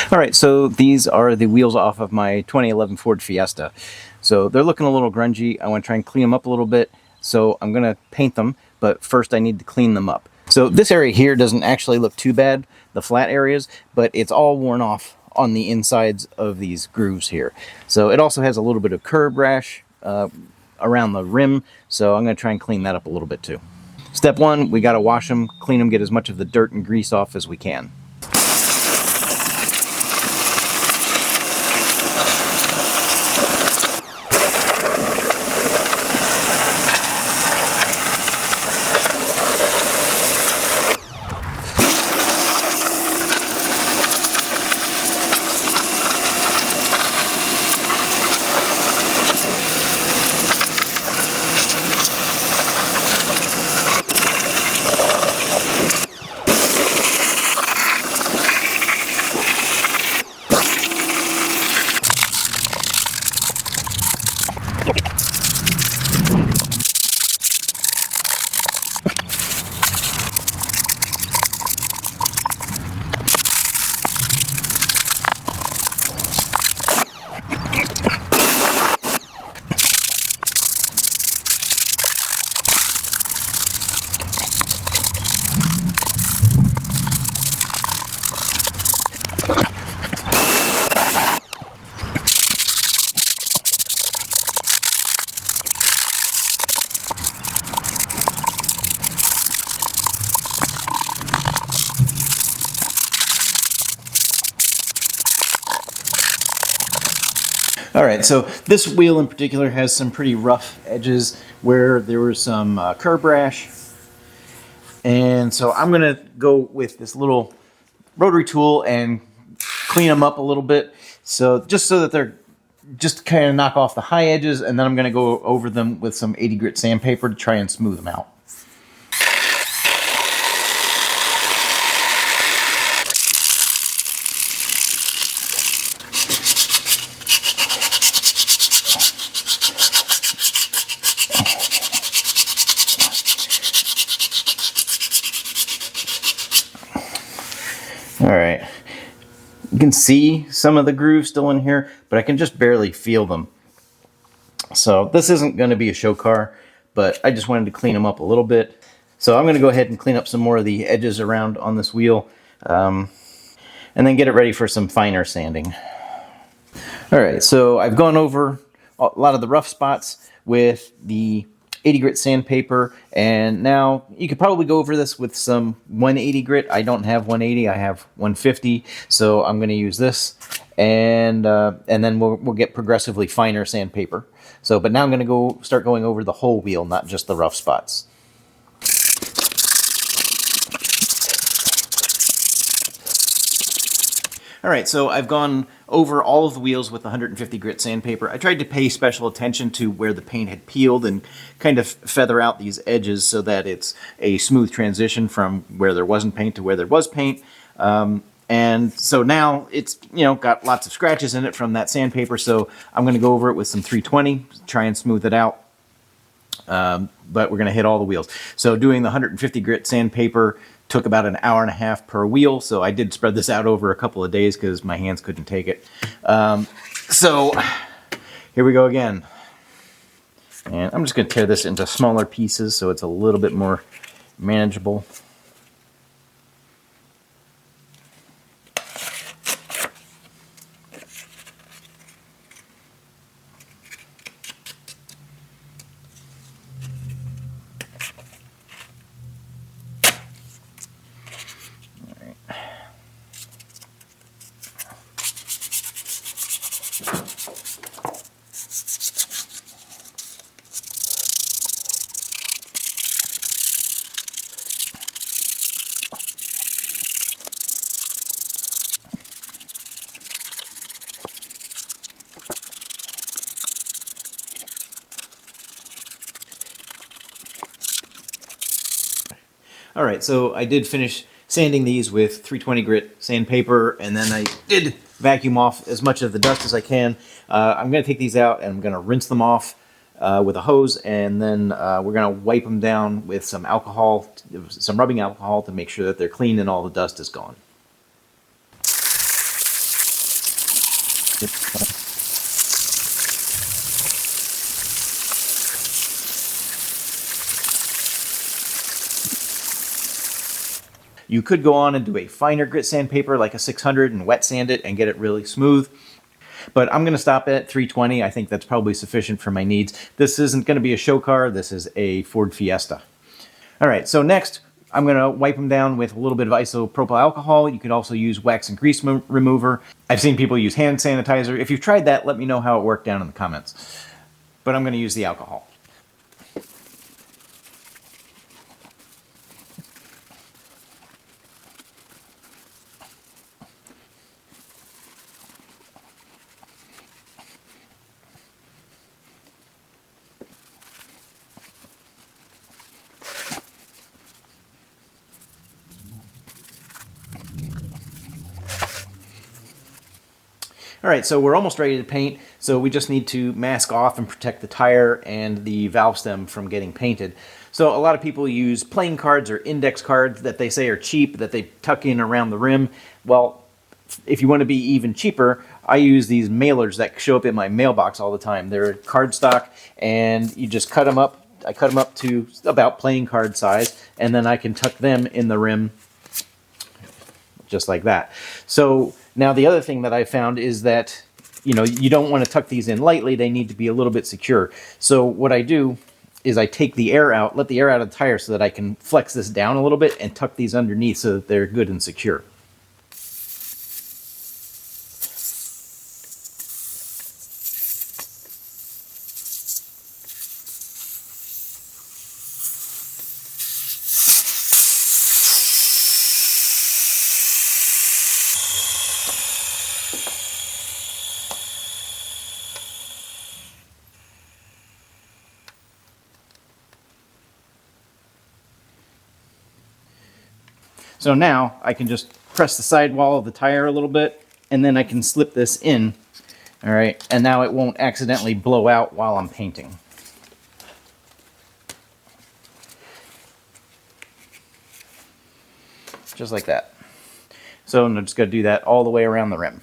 All right, so these are the wheels off of my 2011 Ford Fiesta. So they're looking a little grungy. I want to try and clean them up a little bit. So I'm going to paint them, but first I need to clean them up. So this area here doesn't actually look too bad, the flat areas, but it's all worn off on the insides of these grooves here. So it also has a little bit of curb rash around the rim, so I'm going to try and clean that up a little bit too. Step one, we got to wash them, clean them, get as much of the dirt and grease off as we can. All right, so this wheel in particular has some pretty rough edges where there was some curb rash. And so I'm going to go with this little rotary tool and clean them up a little bit. So just so that they're just kind of knock off the high edges, and then I'm going to go over them with some 80 grit sandpaper to try and smooth them out. All right, you can see some of the grooves still in here, but I can just barely feel them. So this isn't going to be a show car, but I just wanted to clean them up a little bit. So I'm going to go ahead and clean up some more of the edges around on this wheel, and then get it ready for some finer sanding. All right, so I've gone over a lot of the rough spots with the 80 grit sandpaper, and now you could probably go over this with some 180 grit. I don't have 180, I have 150, so I'm going to use this, and then we'll get progressively finer sandpaper. So, but now I'm going to start going over the whole wheel, not just the rough spots. All right, so I've gone over all of the wheels with 150 grit sandpaper. I tried to pay special attention to where the paint had peeled and kind of feather out these edges so that it's a smooth transition from where there wasn't paint to where there was paint. And so now it's, got lots of scratches in it from that sandpaper, so I'm going to go over it with some 320, try and smooth it out. But we're going to hit all the wheels. So doing the 150 grit sandpaper took about an hour and a half per wheel, so I did spread this out over a couple of days because my hands couldn't take it. So here we go again. And I'm just going to tear this into smaller pieces so it's a little bit more manageable. All right, so I did finish sanding these with 320 grit sandpaper, and then I did vacuum off as much of the dust as I can. I'm going to take these out and I'm going to rinse them off with a hose, and then we're going to wipe them down with some alcohol, some rubbing alcohol, to make sure that they're clean and all the dust is gone. You could go on and do a finer grit sandpaper like a 600 and wet sand it and get it really smooth. But I'm going to stop at 320. I think that's probably sufficient for my needs. This isn't going to be a show car. This is a Ford Fiesta. All right, so next I'm going to wipe them down with a little bit of isopropyl alcohol. You could also use wax and grease remover. I've seen people use hand sanitizer. If you've tried that, let me know how it worked down in the comments. But I'm going to use the alcohol. All right, so we're almost ready to paint, so we just need to mask off and protect the tire and the valve stem from getting painted. So a lot of people use playing cards or index cards that they say are cheap, that they tuck in around the rim. Well, if you want to be even cheaper, I use these mailers that show up in my mailbox all the time. They're cardstock, and you just cut them up. I cut them up to about playing card size, and then I can tuck them in the rim just like that. So now the other thing that I found is that, you know, you don't want to tuck these in lightly. They need to be a little bit secure. So what I do is I take the air out, let the air out of the tire so that I can flex this down a little bit and tuck these underneath so that they're good and secure. So now I can just press the sidewall of the tire a little bit, and then I can slip this in, all right, and now it won't accidentally blow out while I'm painting. Just like that. So I'm just going to do that all the way around the rim.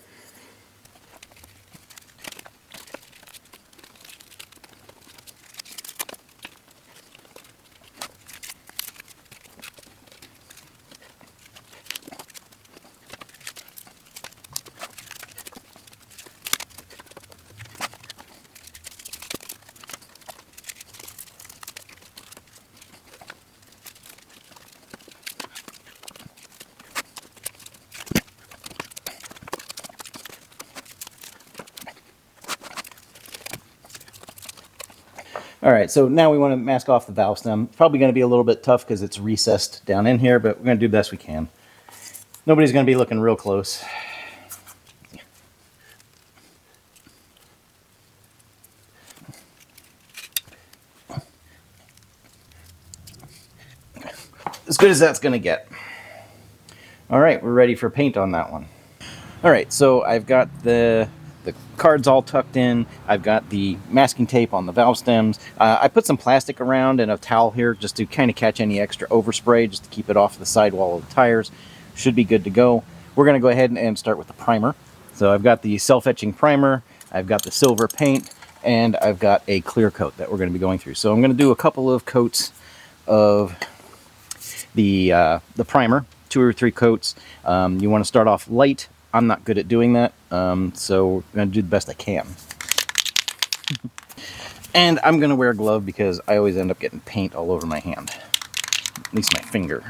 All right, so now we want to mask off the valve stem. Probably going to be a little bit tough because it's recessed down in here, but we're going to do the best we can. Nobody's going to be looking real close. As good as that's going to get. All right, we're ready for paint on that one. All right, so I've got the cards all tucked in. I've got the masking tape on the valve stems. I put some plastic around and a towel here just to kind of catch any extra overspray, just to keep it off the sidewall of the tires. Should be good to go. We're going to go ahead and start with the primer. So I've got the self-etching primer, I've got the silver paint, and I've got a clear coat that we're going to be going through. So I'm going to do a couple of coats of the primer, 2 or 3 coats. You want to start off light. I'm not good at doing that, so we're going to do the best I can. And I'm going to wear a glove because I always end up getting paint all over my hand, at least my finger.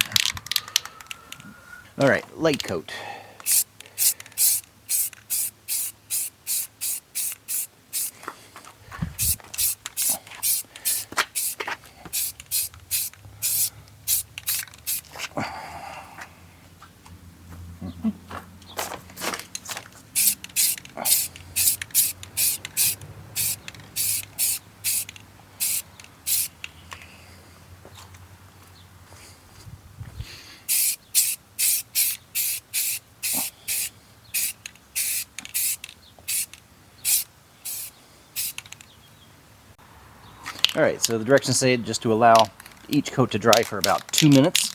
All right, light coat. All right, so the directions say just to allow each coat to dry for about 2 minutes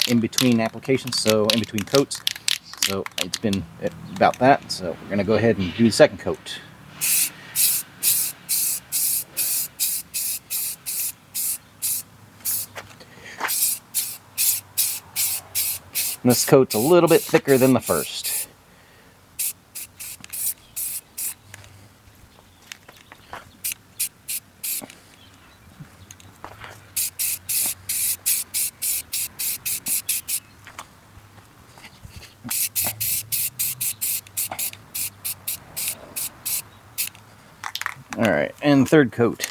in between applications, so in between coats. So it's been about that, so we're going to go ahead and do the second coat. And this coat's a little bit thicker than the first. Alright, and third coat.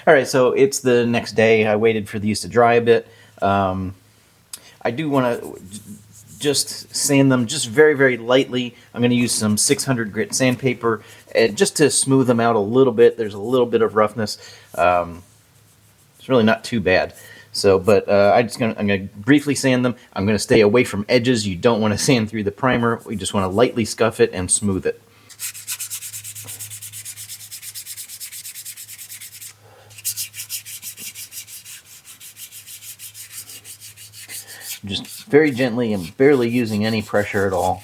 Alright, so it's the next day. I waited for these to dry a bit. I do want to just sand them just very, very lightly. I'm going to use some 600 grit sandpaper just to smooth them out a little bit. There's a little bit of roughness. It's really not too bad. So, but I'm going to briefly sand them. I'm going to stay away from edges. You don't want to sand through the primer. We just want to lightly scuff it and smooth it. Just very gently and barely using any pressure at all.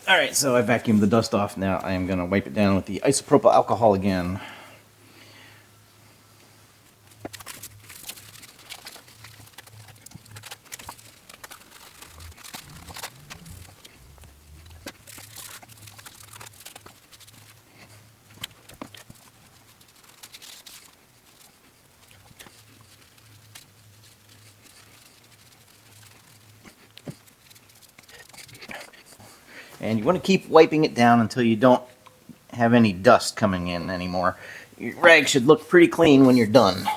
Alright, so I vacuumed the dust off. Now I am going to wipe it down with the isopropyl alcohol again. And you want to keep wiping it down until you don't have any dust coming in anymore. Your rag should look pretty clean when you're done.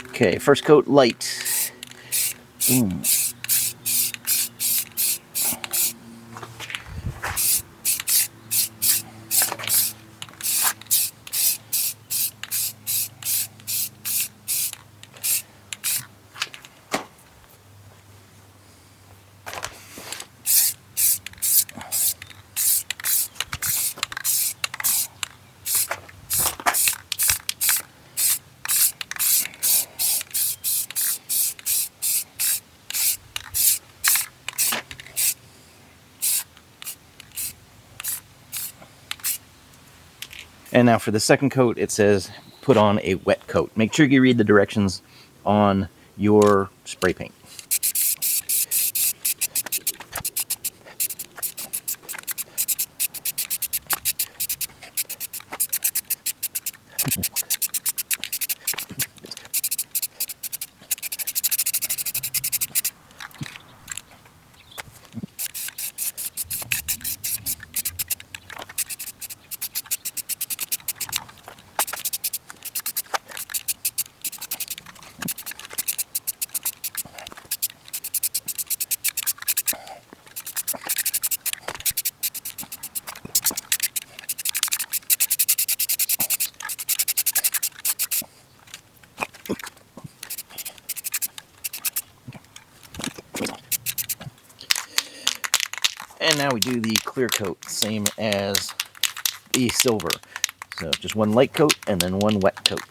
Okay, first coat light. Boom. And now for the second coat, it says put on a wet coat. Make sure you read the directions on your spray paint. And now we do the clear coat, same as the silver. So just one light coat and then one wet coat.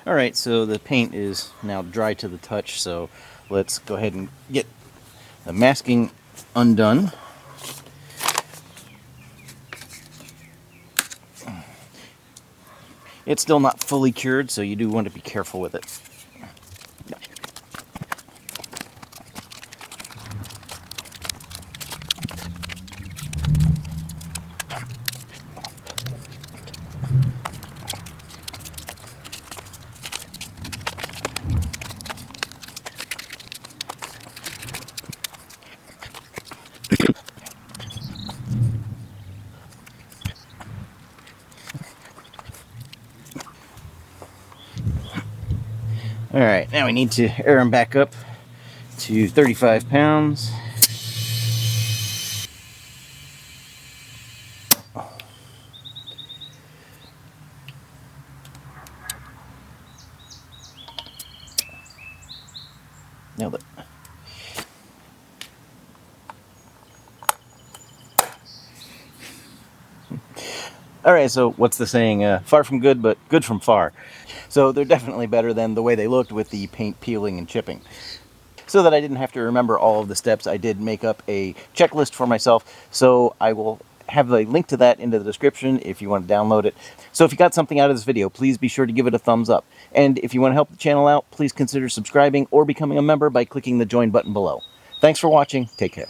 Alright, so the paint is now dry to the touch, so let's go ahead and get the masking undone. It's still not fully cured, so you do want to be careful with it. Alright, now we need to air them back up to 35 pounds. Nailed it. Alright, so what's the saying? Far from good, but good from far. So they're definitely better than the way they looked with the paint peeling and chipping. So that I didn't have to remember all of the steps, I did make up a checklist for myself, so I will have a link to that in the description if you want to download it. So if you got something out of this video, please be sure to give it a thumbs up. And if you want to help the channel out, please consider subscribing or becoming a member by clicking the join button below. Thanks for watching. Take care.